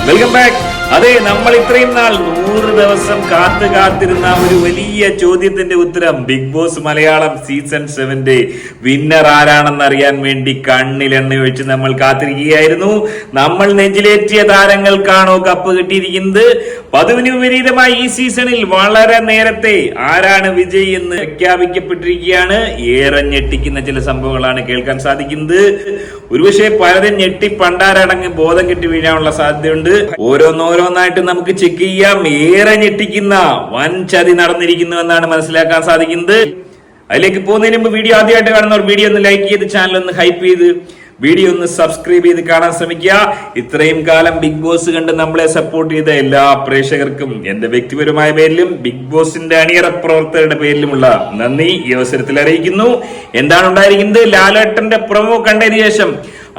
Welcome back. അതെ, നമ്മൾ ഇത്രയും നാൾ 100 ദിവസം കാത്തിരുന്ന ഒരു വലിയ ചോദ്യത്തിന്റെ ഉത്തരം Bigg Boss Malayalam season 7 winner ആരാണെന്ന് അറിയാൻ വേണ്ടി കണ്ണിലെണ്ണ ഒഴിച്ച് നമ്മൾ കാത്തിരിക്കുകയായിരുന്നു. നമ്മൾ നെഞ്ചിലേറ്റിയ താരങ്ങൾക്കാണോ കപ്പ് കിട്ടിയിരിക്കുന്നത്? പതിവിന് വിപരീതമായി ഈ സീസണിൽ വളരെ നേരത്തെ ആരാണ് വിജയ് എന്ന് പ്രഖ്യാപിക്കപ്പെട്ടിരിക്കുകയാണ്. ഏറെ ഞെട്ടിക്കുന്ന ചില സംഭവങ്ങളാണ് കേൾക്കാൻ സാധിക്കുന്നത്. ഒരുപക്ഷെ പലരും ഞെട്ടി പണ്ടാരടങ്ങ് ബോധം കെട്ടി വീഴാനുള്ള സാധ്യതയുണ്ട്. ഓരോന്നായിട്ട് നമുക്ക് ചെക്ക് ചെയ്യാം. ഏറെ ഞെട്ടിക്കുന്ന വൻ ചതി നടന്നിരിക്കുന്നു എന്നാണ് മനസ്സിലാക്കാൻ സാധിക്കുന്നത്. അതിലേക്ക് പോകുന്നതിന് മുമ്പ് വീഡിയോ ആദ്യമായിട്ട് കാണുന്നവർ വീഡിയോ ഒന്ന് ലൈക്ക് ചെയ്ത് ചാനൽ ഒന്ന് ഹൈപ്പ് ചെയ്ത് വീഡിയോ ഒന്ന് സബ്സ്ക്രൈബ് ചെയ്ത് കാണാൻ ശ്രമിക്കുക. ഇത്രയും കാലം ബിഗ് ബോസ് കണ്ട് നമ്മളെ സപ്പോർട്ട് ചെയ്ത എല്ലാ പ്രേക്ഷകർക്കും എന്റെ വ്യക്തിപരമായ പേരിലും ബിഗ് ബോസിന്റെ അണിയറ പ്രവർത്തകരുടെ പേരിലുമുള്ള നന്ദി ഈ അവസരത്തിൽ അറിയിക്കുന്നു. എന്താണ് ഉണ്ടായിരിക്കുന്നത്? ലാലേട്ടന്റെ പ്രൊമോ കണ്ടതിന് ശേഷം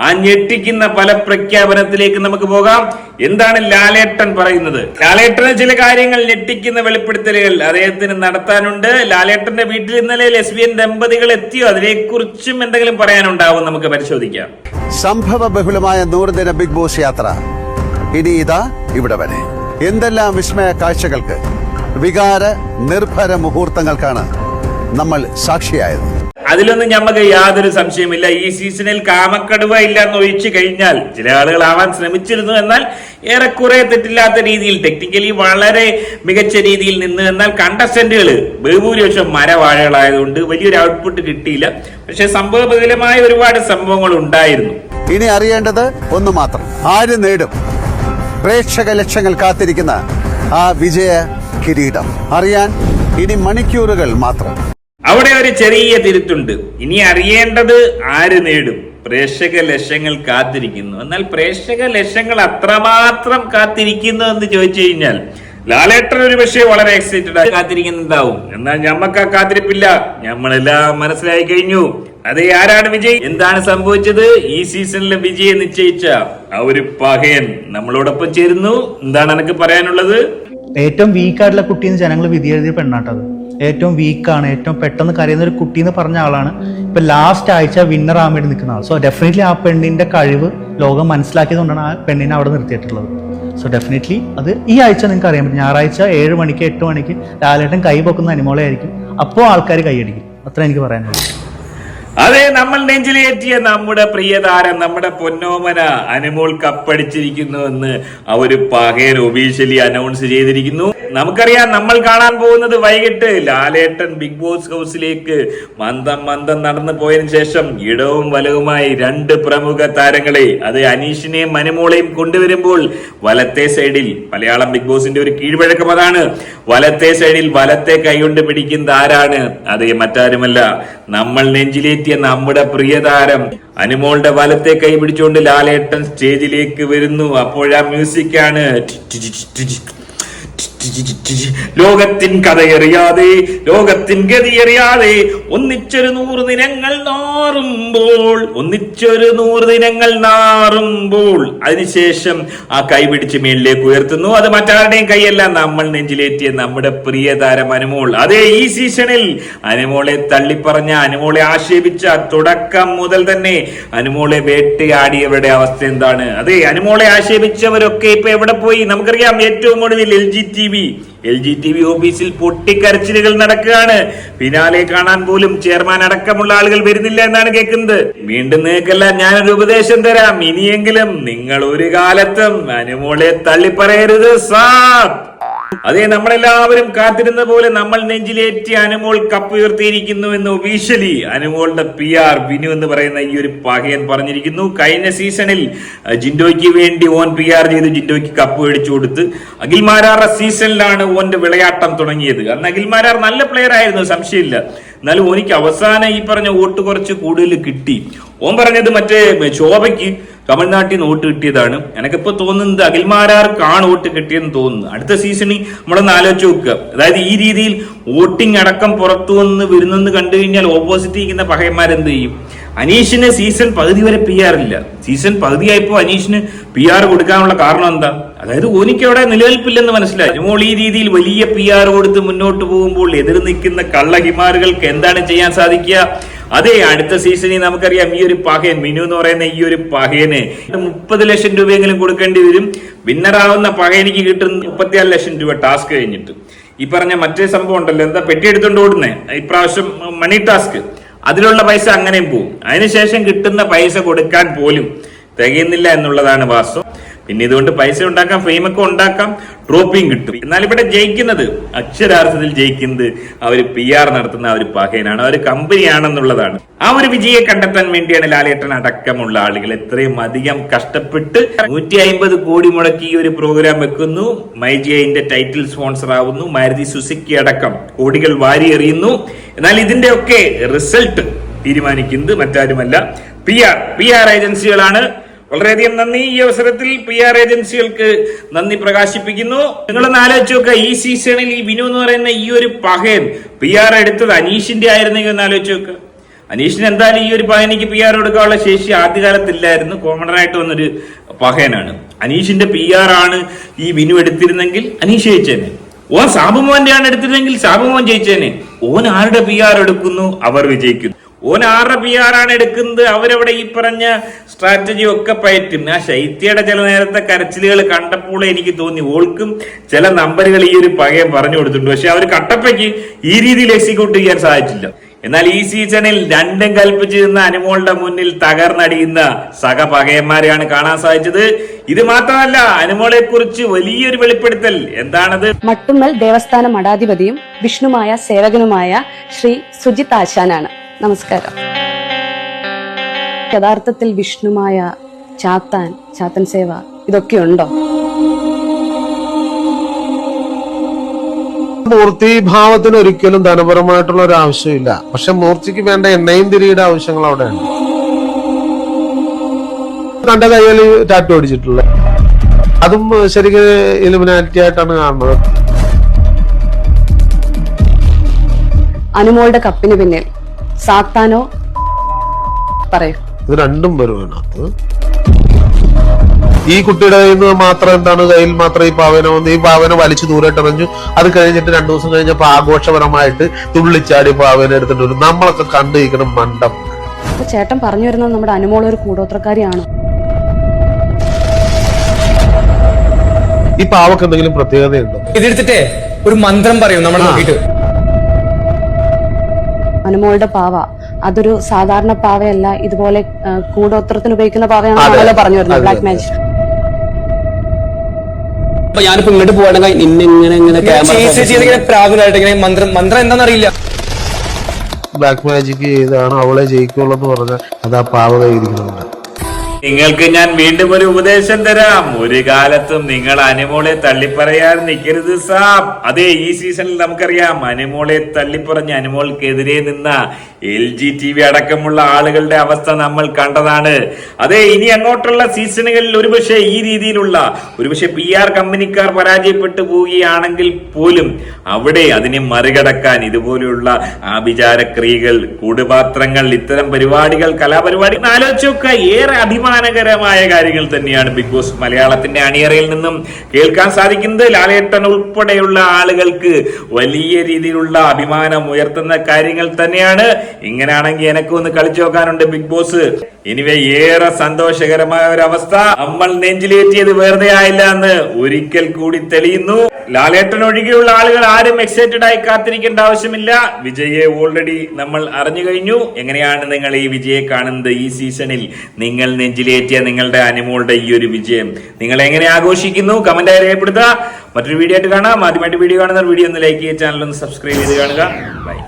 ആ ഞെട്ടിക്കുന്ന പല പ്രഖ്യാപനത്തിലേക്ക് നമുക്ക് പോകാം. എന്താണ് ലാലേട്ടൻ പറയുന്നത്? ലാലേട്ടന് ചില കാര്യങ്ങൾ ഞെട്ടിക്കുന്ന വെളിപ്പെടുത്തലുകൾ അദ്ദേഹത്തിന് നടത്താനുണ്ട്. ലാലേട്ടന്റെ വീട്ടിൽ ഇന്നലെ ലെസ്ബിയൻ ദമ്പതികൾ എത്തിയോ? അതിനെക്കുറിച്ചും എന്തെങ്കിലും പറയാനുണ്ടാവും. നമുക്ക് പരിശോധിക്കാം. സംഭവ ബഹുലമായ 100 ദിന ബിഗ് ബോസ് യാത്ര ഇനി ഇതാ ഇവിടെ വരെ. എന്തെല്ലാം വിസ്മയ കാഴ്ചകൾക്ക്, വികാര നിർഭര മുഹൂർത്തങ്ങൾക്കാണ് നമ്മൾ സാക്ഷിയായത്. അതിലൊന്നും ഞമ്മക്ക് യാതൊരു സംശയമില്ല. ഈ സീസണിൽ കാമക്കടുവ ഇല്ല എന്ന് ഒഴിച്ചു കഴിഞ്ഞാൽ ചില ആളുകൾ ആവാൻ ശ്രമിച്ചിരുന്നു. എന്നാൽ ഏറെക്കുറെ തെറ്റില്ലാത്ത രീതിയിൽ, ടെക്നിക്കലി വളരെ മികച്ച രീതിയിൽ നിന്ന്. എന്നാൽ കണ്ടസ്റ്റന്റുകൾ ബഹുഭൂരിപക്ഷം മരവാഴകളായതുകൊണ്ട് വലിയൊരു ഔട്ട്പുട്ട് കിട്ടിയില്ല. പക്ഷെ സംഭവബഹുലമായ ഒരുപാട് സംഭവങ്ങൾ ഉണ്ടായിരുന്നു. ഇനി അറിയേണ്ടത് ഒന്ന് മാത്രം: ആര് നേടും പ്രേക്ഷക ലക്ഷങ്ങൾ കാത്തിരിക്കുന്ന ആ വിജയ കിരീടം? അറിയാൻ ഇനി മണിക്കൂറുകൾ മാത്രം. അവിടെ ഒരു ചെറിയ തിരുത്തുണ്ട്. ഇനി അറിയേണ്ടത് ആര് നേടും. പ്രേക്ഷക ലക്ഷങ്ങൾ കാത്തിരിക്കുന്നു. എന്നാൽ പ്രേക്ഷക ലക്ഷങ്ങൾ അത്രമാത്രം കാത്തിരിക്കുന്നു എന്ന് ചോദിച്ചു കഴിഞ്ഞാൽ ലാലേട്ടൻ ഒരു പക്ഷേ വളരെ എക്സൈറ്റഡ് കാത്തിരിക്കുന്നുണ്ടാവും. എന്നാൽ ഞമ്മക്ക് ആ കാത്തിരിപ്പില്ല. നമ്മളെല്ലാം മനസ്സിലായി കഴിഞ്ഞു. അതെ, ആരാണ് വിജയ്? എന്താണ് സംഭവിച്ചത്? ഈ സീസണിലെ വിജയെ നിശ്ചയിച്ച ആ ഒരു പകയൻ നമ്മളോടൊപ്പം ചേരുന്നു. എന്താണ് എനിക്ക് പറയാനുള്ളത്? ഏറ്റവും വീക്കായിട്ടുള്ള കുട്ടിന്ന് ജനങ്ങൾ വിധി എഴുതിയ പെണ്ണാട്ടത്. ഏറ്റവും വീക്കാണ്, ഏറ്റവും പെട്ടെന്ന് കരയുന്ന ഒരു കുട്ടി എന്ന് പറഞ്ഞ ആളാണ് ഇപ്പൊ ലാസ്റ്റ് ആഴ്ച വിന്നർ ആവാൻ വേണ്ടി നിൽക്കുന്ന ആൾ. സോ ഡെഫിനറ്റ്ലി ആ പെണ്ണിന്റെ കഴിവ് ലോകം മനസ്സിലാക്കിയതുകൊണ്ടാണ് ആ പെണ്ണിനെ അവിടെ നിർത്തിയിട്ടുള്ളത്. സോ ഡെഫിനറ്റ്ലി അത് ഈ ആഴ്ച നിങ്ങൾക്ക് അറിയാൻ പറ്റും. ഞായറാഴ്ച 7 മണിക്ക് 8 മണിക്ക് ലാലേട്ടൻ കൈ പൊക്കുന്ന അനിമോളെ ആയിരിക്കും. അപ്പോൾ ആൾക്കാർ കൈയടിക്കും. അത്ര എനിക്ക് പറയാനുള്ളൂ. അതെ, നമ്മൾ നെഞ്ചിലേറ്റിയ നമ്മുടെ പ്രിയതാരം, നമ്മുടെ പൊന്നോമന അനുമോൾ കപ്പടിച്ചിരിക്കുന്നു എന്ന് ആ ഒരു പകയൻ ഒഫീഷ്യലി അനൗൺസ് ചെയ്തിരിക്കുന്നു. നമുക്കറിയാം, നമ്മൾ കാണാൻ പോകുന്നത് വൈകിട്ട് ലാലേട്ടൻ ബിഗ് ബോസ് ഹൗസിലേക്ക് മന്ദം നടന്നു പോയതിനു ശേഷം ഇടവും വലവുമായി 2 പ്രമുഖ താരങ്ങളെ, അത് അനീഷിനെയും അനുമോളെയും കൊണ്ടുവരുമ്പോൾ വലത്തെ സൈഡിൽ, മലയാളം ബിഗ് ബോസിന്റെ ഒരു കീഴ്വഴക്കം അതാണ്, വലത്തെ സൈഡിൽ വലത്തെ കൈകൊണ്ട് പിടിക്കുന്നത് ആരാണ്? അത് മറ്റാരുമല്ല, നമ്മൾ നെഞ്ചിലേറ്റിയ നമ്മുടെ പ്രിയതാരം അനുമോളുടെ വലത്തെ കൈ പിടിച്ചുകൊണ്ട് ലാലേട്ടൻ സ്റ്റേജിലേക്ക് വരുന്നു. അപ്പോഴാ മ്യൂസിക്കാണ്. ലോകത്തിൻ കഥയറിയാതെ, ലോകത്തിൻ ഗതിയറിയാതെ ഒന്നിച്ചൊരു 100 ദിനങ്ങൾ നാറുമ്പോൾ അതിനുശേഷം ആ കൈ പിടിച്ച് മേളിലേക്ക് ഉയർത്തുന്നു. അത് മറ്റാരുടെയും കൈയല്ല, നമ്മൾ നെഞ്ചിലേറ്റിയ നമ്മുടെ പ്രിയതാരം അനുമോൾ. അതെ, ഈ സീസണിൽ അനുമോളെ തള്ളിപ്പറഞ്ഞ, അനുമോളെ ആക്ഷേപിച്ച, തുടക്കം മുതൽ തന്നെ അനുമോളെ വേട്ടയാടിയവരുടെ അവസ്ഥ എന്താണ്? അതെ, അനുമോളെ ആക്ഷേപിച്ചവരൊക്കെ ഇപ്പൊ എവിടെ പോയി? നമുക്കറിയാം, ഏറ്റവും ഒടുവിൽ എൽ ജി ടി വി ഓഫീസിൽ പൊട്ടിക്കരച്ചിലുകൾ നടക്കുകയാണ്. ഫിനാലെ കാണാൻ പോലും ചെയർമാൻ അടക്കമുള്ള ആളുകൾ വരുന്നില്ല എന്നാണ് കേൾക്കുന്നത്. വീണ്ടും നിങ്ങൾക്കെല്ലാം ഞാനൊരു ഉപദേശം തരാം. ഇനിയെങ്കിലും നിങ്ങൾ ഒരു കാലത്തും അനുമോളെ തള്ളിപ്പറയരുത് സാബ്. അതെ, നമ്മളെല്ലാവരും കാത്തിരുന്ന പോലെ നമ്മൾ നെഞ്ചിലേറ്റി അനുമോൾ കപ്പ് ഉയർത്തിയിരിക്കുന്നു എന്ന് ഒഫീഷ്യലി അനുമോളുടെ PR വിനു എന്ന് പറയുന്ന ഈ ഒരു പകയൻ പറഞ്ഞിരിക്കുന്നു. കഴിഞ്ഞ സീസണിൽ ജിൻഡോയ്ക്ക് വേണ്ടി ഓൻ PR ചെയ്ത് ജിൻഡോയ്ക്ക് കപ്പ് മേടിച്ചു കൊടുത്ത്, അഖിൽമാരാറുടെ സീസണിലാണ് ഓന്റെ വിളയാട്ടം തുടങ്ങിയത്. കാരണം അഖിൽമാരാർ നല്ല പ്ലെയർ ആയിരുന്നു, സംശയമില്ല. എന്നാലും ഓനിക്ക് അവസാനം ഈ പറഞ്ഞ വോട്ട് കുറച്ച് കൂടുതൽ കിട്ടി. ഓൻ പറഞ്ഞത് മറ്റേ ശോഭയ്ക്ക് തമിഴ്നാട്ടിൽ നിന്ന് വോട്ട് കിട്ടിയതാണ്. എനിക്കിപ്പോ തോന്നുന്നത് അഖിൽമാരാർക്കാണ് വോട്ട് കിട്ടിയെന്ന് തോന്നുന്നു. അടുത്ത സീസണിൽ നമ്മളൊന്ന് ആലോചിച്ച് നോക്കുക. അതായത് ഈ രീതിയിൽ വോട്ടിംഗ് അടക്കം പുറത്തു വന്ന് വരുന്നെന്ന് കണ്ടു കഴിഞ്ഞാൽ ഓപ്പോസിറ്റ് ഇരിക്കുന്ന പകയന്മാരെന്ത് ചെയ്യും? അനീഷിന് സീസൺ പകുതി വരെ PR ഇല്ല. സീസൺ പകുതിയായപ്പോ അനീഷിന് PR കൊടുക്കാനുള്ള കാരണം എന്താ? അതായത് ഓനിക്ക് അവിടെ നിലനിൽപ്പില്ലെന്ന് മനസ്സിലായി. അനുമോൾ ഈ രീതിയിൽ വലിയ PR കൊടുത്ത് മുന്നോട്ട് പോകുമ്പോൾ എതിർ നിൽക്കുന്ന കള്ളഹിമാറുകൾക്ക് എന്താണ് ചെയ്യാൻ സാധിക്കുക? അതെ, അടുത്ത സീസണിൽ നമുക്കറിയാം ഈ ഒരു പഹയൻ മിനു എന്ന് പറയുന്ന ഈ ഒരു പഹയന് 30 ലക്ഷം രൂപയെങ്കിലും കൊടുക്കേണ്ടി വരും. വിന്നറാവുന്ന പഹയനിക്ക് കിട്ടുന്ന 34 ലക്ഷം രൂപ ടാസ്ക് കഴിഞ്ഞിട്ട്. ഈ പറഞ്ഞ മറ്റേ സംഭവം ഉണ്ടല്ലോ, എന്താ പെട്ടി എടുത്തോണ്ട് ഓടുന്നേ, ഇപ്രാവശ്യം മണി ടാസ്ക്, അതിലുള്ള പൈസ അങ്ങനെയും പോവും. അതിനുശേഷം കിട്ടുന്ന പൈസ കൊടുക്കാൻ പോലും തികയുന്നില്ല എന്നുള്ളതാണ് വാസ്തവം. പിന്നെ ഇതുകൊണ്ട് പൈസ ഉണ്ടാക്കാം, ഫെയിമൊക്കെ ഉണ്ടാക്കാം, ട്രോഫിയും കിട്ടും. എന്നാൽ ഇവിടെ ജയിക്കുന്നത്, അക്ഷരാർത്ഥത്തിൽ ജയിക്കുന്നത് അവര് PR നടത്തുന്ന ആ ഒരു പഹയനാണ്, ആ ഒരു കമ്പനിയാണെന്നുള്ളതാണ്. ആ ഒരു വിജയെ കണ്ടെത്താൻ വേണ്ടിയാണ് ലാലേട്ടൻ അടക്കമുള്ള ആളുകൾ എത്രയും അധികം കഷ്ടപ്പെട്ട് 150 കോടി മുടക്കി ഈ ഒരു പ്രോഗ്രാം വെക്കുന്നു. മൈജിഐന്റെ ടൈറ്റിൽ സ്പോൺസർ ആവുന്നു. മാരുതി സുസുക്കി അടക്കം കോടികൾ വാരി എറിയുന്നു. എന്നാൽ ഇതിന്റെ ഒക്കെ റിസൾട്ട് തീരുമാനിക്കുന്നത് മറ്റാരുമല്ല, PR ഏജൻസികളാണ്. വളരെയധികം നന്ദി. ഈ അവസരത്തിൽ PR ഏജൻസികൾക്ക് നന്ദി പ്രകാശിപ്പിക്കുന്നു. നിങ്ങളൊന്ന് ആലോചിച്ച് നോക്കുക, ഈ സീസണിൽ ഈ വിനു എന്ന് പറയുന്ന ഈ ഒരു പഹയൻ PR എടുത്തത് അനീഷിന്റെ ആയിരുന്നെങ്കിൽ ഒന്ന് ആലോചിച്ച് നോക്കുക. അനീഷിന് എന്തായാലും ഈ ഒരു പഹയനിക്ക് PR എടുക്കാനുള്ള ശേഷി ആദ്യകാലത്തില്ലായിരുന്നു. കോമണറായിട്ട് വന്നൊരു പഹയനാണ്. അനീഷിന്റെ PR ആണ് ഈ വിനു എടുത്തിരുന്നെങ്കിൽ അനീഷ് ജയിച്ചേനെ. ഓൻ സാബുമോന്റെ ആണ് എടുത്തിരുന്നെങ്കിൽ സാബുമോൻ ജയിച്ചേനെ. ഓൻ ആരുടെ PR എടുക്കുന്നു അവർ വിജയിക്കുന്നു. ഓൻ ആരുടെ PR ആണ് എടുക്കുന്നത് അവരവിടെ ഈ പറഞ്ഞ സ്ട്രാറ്റജി ഒക്കെ പയറ്റും. ആ ശൈത്യയുടെ ചില നേരത്തെ കരച്ചിലുകൾ കണ്ടപ്പോൾ എനിക്ക് തോന്നി ഓൾക്കും ചില നമ്പറുകൾ ഈ ഒരു പകയം പറഞ്ഞു കൊടുത്തിട്ടുണ്ട്. പക്ഷെ അവർ കട്ടപ്പയ്ക്ക് ഈ രീതിയിൽ എക്സിക്യൂട്ട് ചെയ്യാൻ സാധിച്ചില്ല. എന്നാൽ ഈ സീസണിൽ രണ്ടും കൽപ്പിച്ചു നിന്ന അനുമോളുടെ മുന്നിൽ തകർന്നടിയുന്ന സഹപകയന്മാരെയാണ് കാണാൻ സാധിച്ചത്. ഇത് മാത്രമല്ല, അനുമോളെ കുറിച്ച് വലിയൊരു വെളിപ്പെടുത്തൽ. എന്താണത്? മട്ടുമ്മൽ ദേവസ്ഥാന മഠാധിപതിയും വിഷ്ണുമായ സേവകനുമായ ശ്രീ സുജിത് ആശാനാണ്. നമസ്കാരം. യഥാർത്ഥത്തിൽ വിഷ്ണുമായ ചാത്തൻ സേവ ഇതൊക്കെ ഉണ്ടോ? മൂർത്തിഭാവത്തിന് ഒരിക്കലും ധനപരമായിട്ടുള്ള ഒരു ആവശ്യമില്ല. പക്ഷെ മൂർത്തിക്ക് വേണ്ട എണ്ണയും തിരിയുടെ ആവശ്യങ്ങൾ അവിടെയാണ്. തന്റെ കയ്യിൽ ടാറ്റു അടിച്ചിട്ടുള്ളത് അതും ശരിക്കും ഇലുമിനാറ്റി ആയിട്ടാണ് കാണുന്നത്. അനുമോളുടെ കപ്പിന് പിന്നിൽ സാത്താനോ? പറയൂ. ഇത് രണ്ടും വരും അതിനകത്ത്. ഈ കുട്ടിയുടെ കയ്യിൽ നിന്ന് മാത്രം എന്താണ്, കയ്യിൽ മാത്രം ഈ പാവന വന്ന് ഈ പാവന വലിച്ചു ദൂരട്ടെറിഞ്ഞു. അത് കഴിഞ്ഞിട്ട് 2 ദിവസം കഴിഞ്ഞപ്പോ ആഘോഷപരമായിട്ട് തുള്ളിച്ചാടി പാവന എടുത്തിട്ട് വരും. നമ്മളൊക്കെ കണ്ടിരിക്കണം മണ്ടം. ചേട്ടൻ പറഞ്ഞു വരുന്നത് നമ്മുടെ അനുമോൾ ഒരു കൂടോത്രക്കാരിയാണ്. ഈ പാവക്ക് എന്തെങ്കിലും പ്രത്യേകതയുണ്ടോ? ഇതെടുത്തിട്ടേ ഒരു മന്ത്രം പറയും നമ്മൾ നോക്കിയിട്ട്. അനുമോളുടെ പാവ അതൊരു സാധാരണ പാവയല്ല, ഇതുപോലെ കൂടോത്രത്തിന് ഉപയോഗിക്കുന്ന പാവയാണ് പറഞ്ഞു വരുന്നത്, ബ്ലാക്ക് മാജിക്. ഞാനിപ്പോ ഇങ്ങോട്ട് പോകണമെങ്കിൽ ഇങ്ങനെ പ്രാഗുലായിട്ട് ഇങ്ങനെ മന്ത്രം എന്താണെന്നറിയില്ല. ബ്ലാക്ക് മാജിക് ചെയ്താണ് അവളെ ജയിക്കുള്ളൂ എന്ന് പറഞ്ഞാൽ അത് ആ പാവ കയ്യിരിക്കുന്നുണ്ട്. നിങ്ങൾക്ക് ഞാൻ വീണ്ടും ഒരു ഉപദേശം തരാം. ഒരു കാലത്തും നിങ്ങൾ അനുമോളെ തള്ളിപ്പറയാൻ നിൽക്കരുത് സാബ്. അതെ, ഈ സീസണിൽ നമുക്കറിയാം അനുമോളെ തള്ളിപ്പറഞ്ഞ് അനുമോൾക്കെതിരെ നിന്ന LGTV അടക്കമുള്ള ആളുകളുടെ അവസ്ഥ നമ്മൾ കണ്ടതാണ്. അതെ, ഇനി അങ്ങോട്ടുള്ള സീസണുകളിൽ ഒരുപക്ഷെ ഈ രീതിയിലുള്ള ഒരുപക്ഷെ PR കമ്പനിക്കാർ പരാജയപ്പെട്ടു പോവുകയാണെങ്കിൽ പോലും അവിടെ അതിനെ മറികടക്കാൻ ഇതുപോലെയുള്ള ആഭിചാരക്രിയകൾ, കൂടുപാത്രങ്ങൾ, ഇത്തരം പരിപാടികൾ, കലാപരിപാടികൾ ആലോചിച്ചൊക്കെ ഏറെ അഭിമാനകരമായ കാര്യങ്ങൾ തന്നെയാണ് ബിഗ് ബോസ് മലയാളത്തിന്റെ അണിയറയിൽ നിന്നും കേൾക്കാൻ സാധിക്കുന്നത്. ലാലേട്ടൻ ഉൾപ്പെടെയുള്ള ആളുകൾക്ക് വലിയ രീതിയിലുള്ള അഭിമാനം ഉയർത്തുന്ന കാര്യങ്ങൾ തന്നെയാണ്. ഇങ്ങനെയാണെങ്കിൽ എനക്ക് ഒന്ന് കളിച്ചു നോക്കാനുണ്ട് ബിഗ് ബോസ്. എനിവേ, ഏറെ സന്തോഷകരമായ ഒരു അവസ്ഥ. നമ്മൾ നെഞ്ചിലേറ്റിയത് വെറുതെ ആയില്ല എന്ന് ഒരിക്കൽ കൂടി തെളിയുന്നു. ലാലേട്ടൻ ഒഴികെയുള്ള ആളുകൾ ആരും എക്സൈറ്റഡ് ആയി കാത്തിരിക്കേണ്ട ആവശ്യമില്ല. വിജയെ ഓൾറെഡി നമ്മൾ അറിഞ്ഞു കഴിഞ്ഞു. എങ്ങനെയാണ് നിങ്ങൾ ഈ വിജയെ കാണുന്നത്? ഈ സീസണിൽ നിങ്ങൾ നെഞ്ചിലേറ്റിയ നിങ്ങളുടെ അനുമോളുടെ ഈ ഒരു വിജയം നിങ്ങൾ എങ്ങനെ ആഘോഷിക്കുന്നു? കമന്റായി രേഖപ്പെടുത്തുക. മറ്റൊരു വീഡിയോ ആയിട്ട് കാണാം. ആദ്യമായിട്ട് വീഡിയോ കാണുന്ന വീഡിയോ ഒന്ന് ലൈക്ക് ചെയ്യുക, ചാനൽ ഒന്ന് സബ്സ്ക്രൈബ് ചെയ്ത് കാണുക. ബൈ.